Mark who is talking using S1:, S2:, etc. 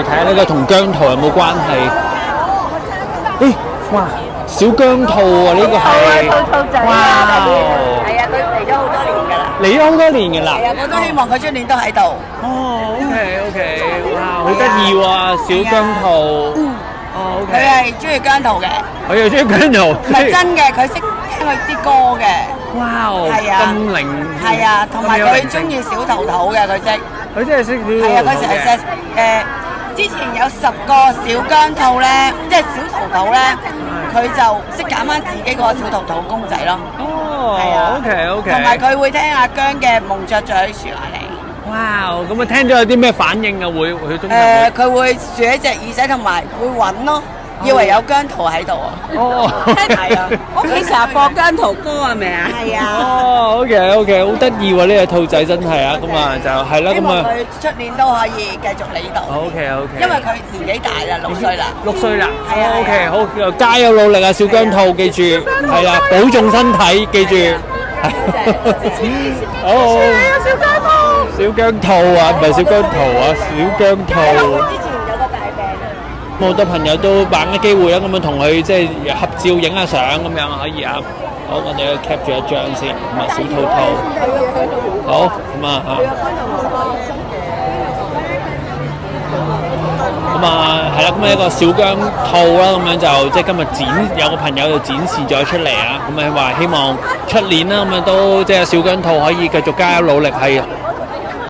S1: 睇下呢個同姜濤有冇關係？誒，哇！小姜濤啊，呢個係
S2: 兔仔
S1: 哇！
S2: 係啊，佢嚟咗好多年㗎啦。
S1: 嚟咗好多年㗎啦。
S2: 係啊，我都希望佢出年都喺度。
S1: 哦，OK，哇，好得意喎，小姜濤。哦
S2: 佢
S1: ，OK。
S2: 係中意姜濤嘅，
S1: 佢又中意姜濤。
S2: 唔係真嘅，佢識聽佢啲歌嘅。
S1: 哇！
S2: 係啊
S1: 咁靈。
S2: 係啊，同埋佢中意小桃桃嘅，佢識。
S1: 佢真係識小
S2: 係啊，嗰時係識之前有10個小姜濤咧，即係小桃桃咧，佢就識揀翻自己個小桃桃公仔咯。
S1: 哦，
S2: 係啊
S1: OK，
S2: 同埋佢會聽阿姜嘅蒙雀雀樹下嚟。
S1: 哇！咁啊，聽咗有啲咩反應啊？佢中意
S2: 佢會豎一隻耳仔，同埋會揾咯，以為有姜濤喺度啊！
S1: 哦，
S2: 係啊，
S3: 屋企成日播姜濤歌係咪啊？
S2: 係啊，
S1: 哦，OK，好得意喎！呢隻兔仔真係啊，咁啊就係啦，
S2: 希望
S1: 咁啊
S2: 佢出年都可以繼續嚟呢度。
S1: ，OK，
S2: 因為佢年紀大啦，6歲啦。
S1: 6歲啦，
S2: 係啊
S1: ，OK，好，又加油努力啊，小姜濤，記住，係啦，保重身體，記住。好，小姜濤啊，唔係小姜濤啊，小姜濤。
S2: 之前有個大病啊。
S1: 好多朋友都把握機會啦，咁樣同佢即係合照、影下相咁樣可以啊。好，我哋 cap 住一張先，咁啊小兔兔。好，咁啊咁啊係啦，咁啊一個小姜兔啦，咁樣就即係今日有個朋友就展示咗出嚟啊。咁啊話希望出年啦，咁樣都即係小姜兔可以繼續加油努力，係